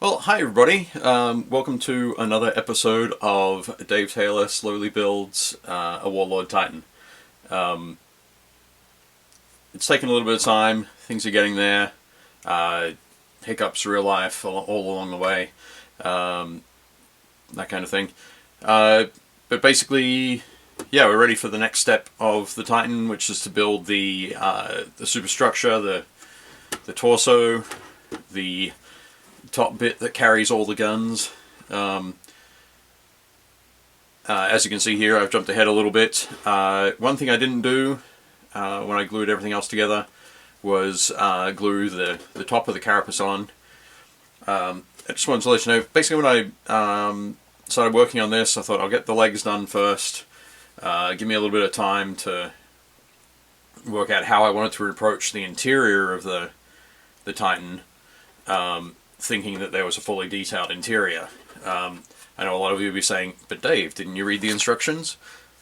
Well, hi everybody. Welcome to another episode of Dave Taylor Slowly Builds a Warlord Titan. It's taken a little bit of time. Things are getting there. Hiccups, real life, all along the way. That kind of thing. But basically, yeah, we're ready for the next step of the Titan, which is to build the superstructure, the torso, the top bit that carries all the guns. As you can see here, I've jumped ahead a little bit. One thing I didn't do when I glued everything else together was glue the top of the carapace on. I just wanted to let you know, basically when I started working on this, I thought I'll get the legs done first. Give me a little bit of time to work out how I wanted to approach the interior of the Titan, thinking that there was a fully detailed interior. I know a lot of you will be saying, but Dave, didn't you read the instructions?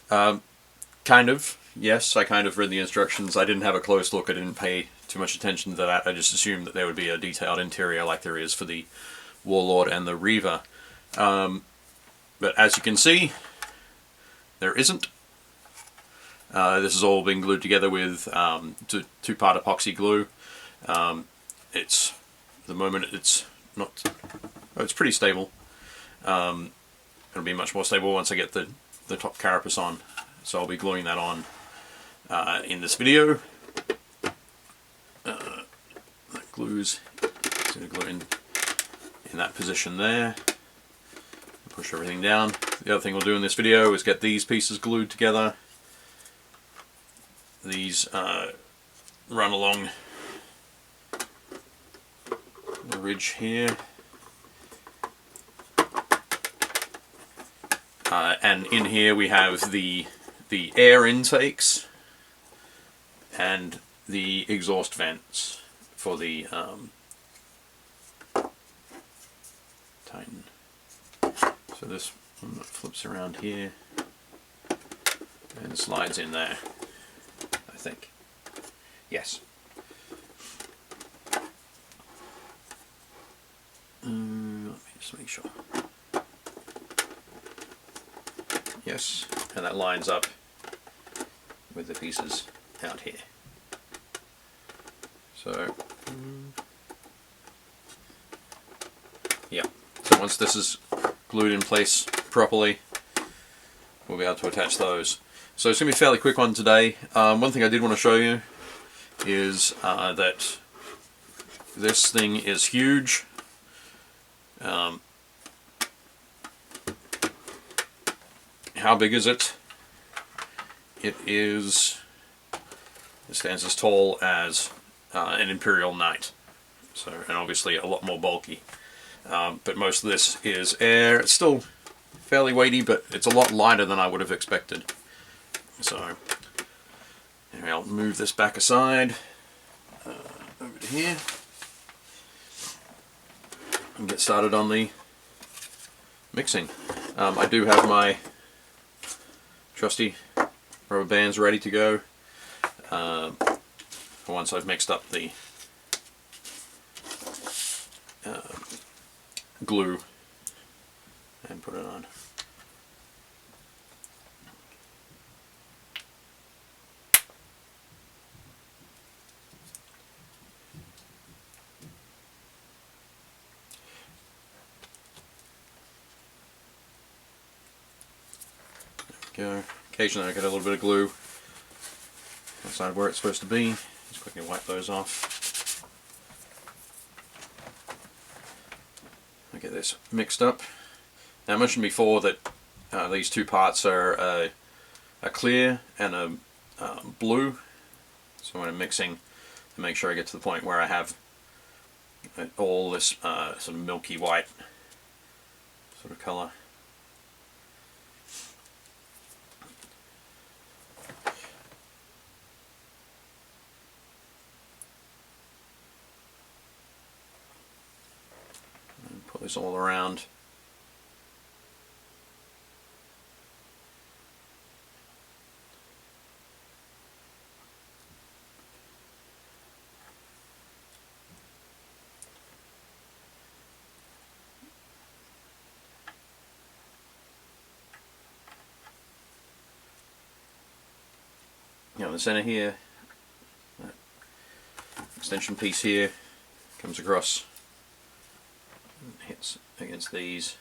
Kind of. Yes, I kind of read the instructions. I didn't have a close look. I didn't pay too much attention to that. I just assumed that there would be a detailed interior like there is for the Warlord and the Reaver. But as you can see, there isn't. This has all been glued together with two-part epoxy glue. At the moment it's not. Oh, it's pretty stable. It'll be much more stable once I get the top carapace on. So I'll be gluing that on in this video. That glues. It's going to glue in that position there. Push everything down. The other thing we'll do in this video is get these pieces glued together. These run along the ridge here. And in here we have the air intakes and the exhaust vents for the Titan. So this one flips around here and slides in there, I think. Yes. Let me just make sure. Yes, and that lines up with the pieces out here. So, yeah. So once this is glued in place properly, we'll be able to attach those. So it's going to be a fairly quick one today. One thing I did want to show you is that this thing is huge. How big is it? It stands as tall as an Imperial Knight. So, and obviously a lot more bulky. But most of this is air. It's still fairly weighty, but it's a lot lighter than I would have expected. So, anyway, I'll move this back aside over to here and get started on the mixing. I do have my trusty rubber bands ready to go for once I've mixed up the glue and put it on. Go. Occasionally I get a little bit of glue outside where it's supposed to be. Just quickly wipe those off. I get this mixed up. Now I mentioned before that these two parts are a clear and a blue. So when I'm mixing, to make sure I get to the point where I have all this sort of milky white sort of colour. Put this all around. down the center here. That extension piece here comes across and hits against these.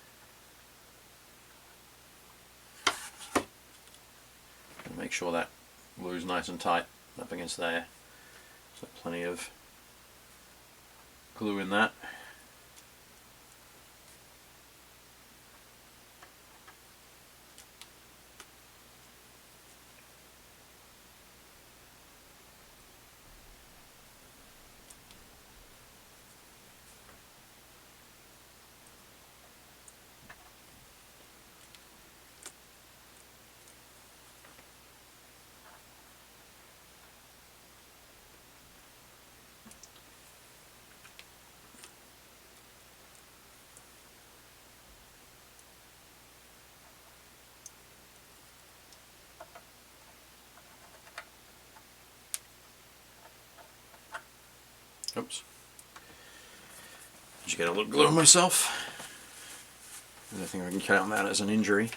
And make sure that glue's nice and tight up against there. So plenty of glue in that. Oops. Just get a little glue on myself. I don't think I can count that as an injury.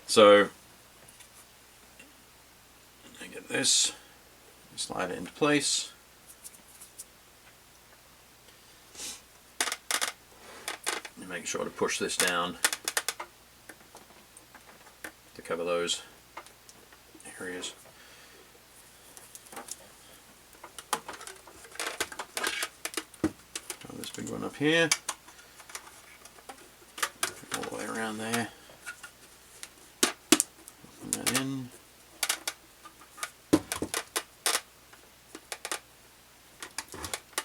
So I get this, slide it into place. And make sure to push this down to cover those areas. This big one up here, all the way around there, open that in.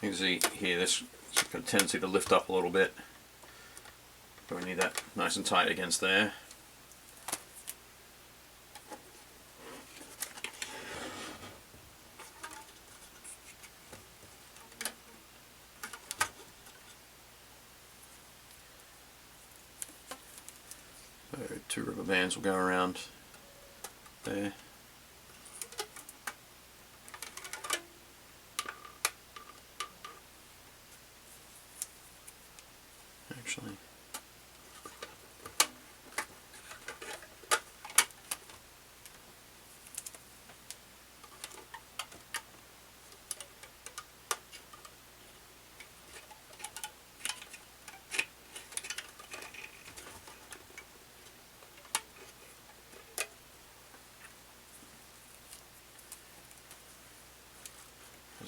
You can see here this has got a tendency to lift up a little bit, but we need that nice and tight against there. So 2 rubber bands will go around there. Actually,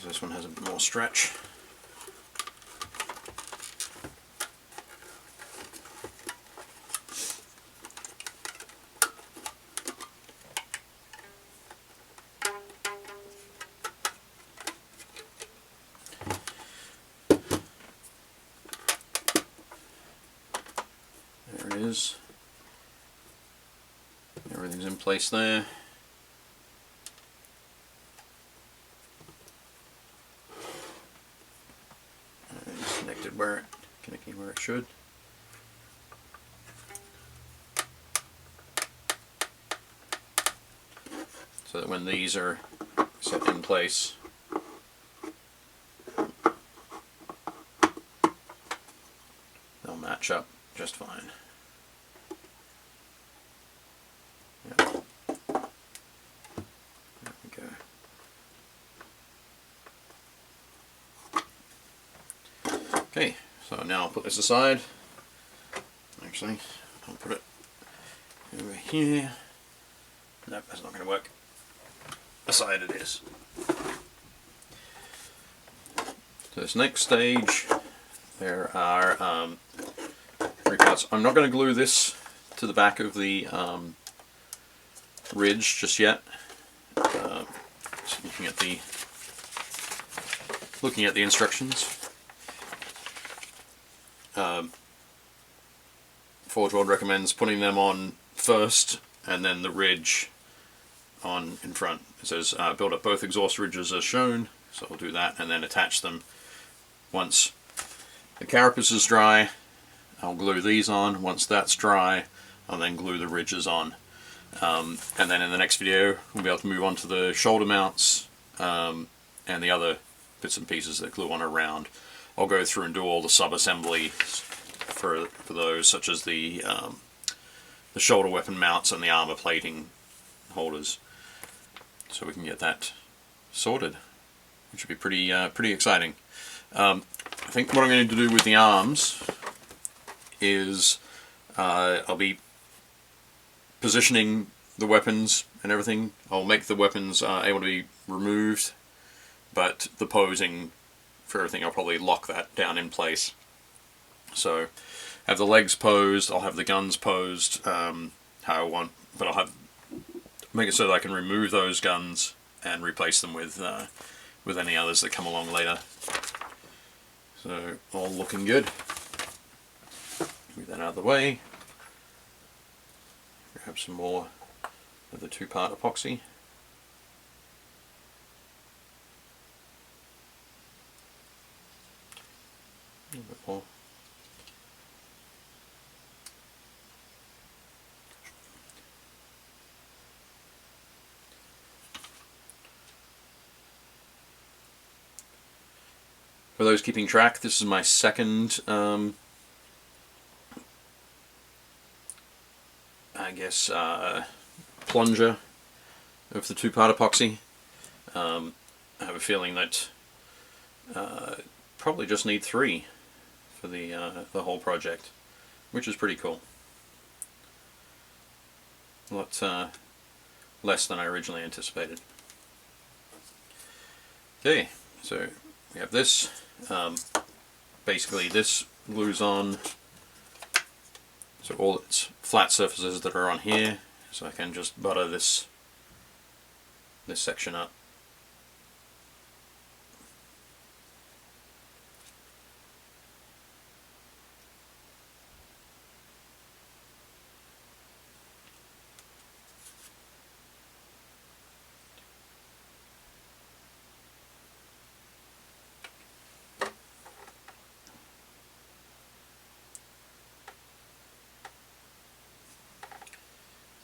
this one has a bit more stretch. There it is. Everything's in place there. Connecting where it should. So that when these are set in place, they'll match up just fine. Yep. There we go. Okay, so now I'll put this aside. Actually, I'll put it over here. Nope, that's not going to work. Aside it is. So this next stage, there are 3 parts. I'm not going to glue this to the back of the ridge just yet. Just looking at the instructions. Forge World recommends putting them on first and then the ridge on in front. It says build up both exhaust ridges as shown, so we'll do that and then attach them. Once the carapace is dry, I'll glue these on. Once that's dry, I'll then glue the ridges on. And then in the next video we'll be able to move on to the shoulder mounts and the other bits and pieces that glue on around. I'll go through and do all the sub-assembly for those, such as the shoulder weapon mounts and the armor plating holders. so we can get that sorted, which would be pretty exciting. I think what I'm going to do with the arms is I'll be positioning the weapons and everything. I'll make the weapons able to be removed, but the posing for everything, I'll probably lock that down in place. So have the legs posed, I'll have the guns posed how I want, but I'll make it so that I can remove those guns and replace them with any others that come along later. So all looking good. Move that out of the way. Grab some more of the 2-part epoxy. A little bit more. For those keeping track, this is my second, I guess, plunger of the 2-part epoxy. I have a feeling that probably just need 3 for the whole project, which is pretty cool. A lot less than I originally anticipated. Okay, so we have this. Basically this glues on so all its flat surfaces that are on here, so I can just butter this section up.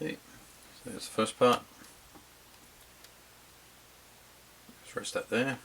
Okay, so there's the first part. Just rest that there.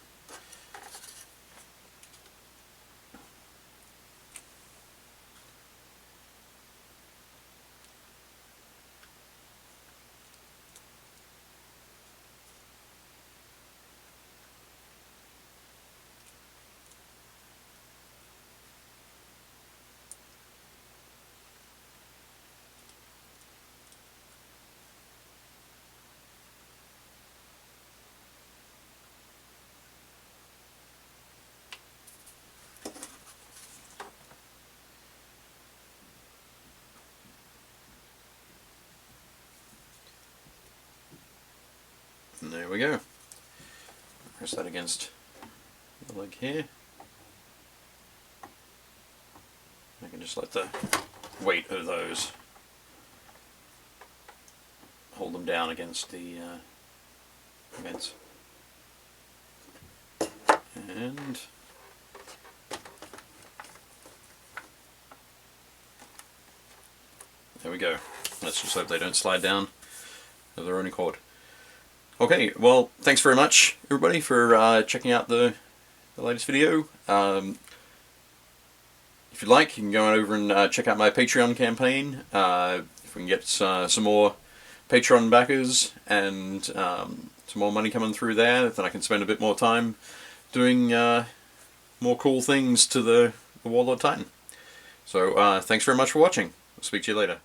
And there we go. Press that against the leg here. I can just let the weight of those hold them down against the vents. And there we go. Let's just hope they don't slide down of their own accord. Okay, well, thanks very much, everybody, for checking out the latest video. If you'd like, you can go over and check out my Patreon campaign. If we can get some more Patreon backers and some more money coming through there, then I can spend a bit more time doing more cool things to the Warlord Titan. So, thanks very much for watching. I'll speak to you later.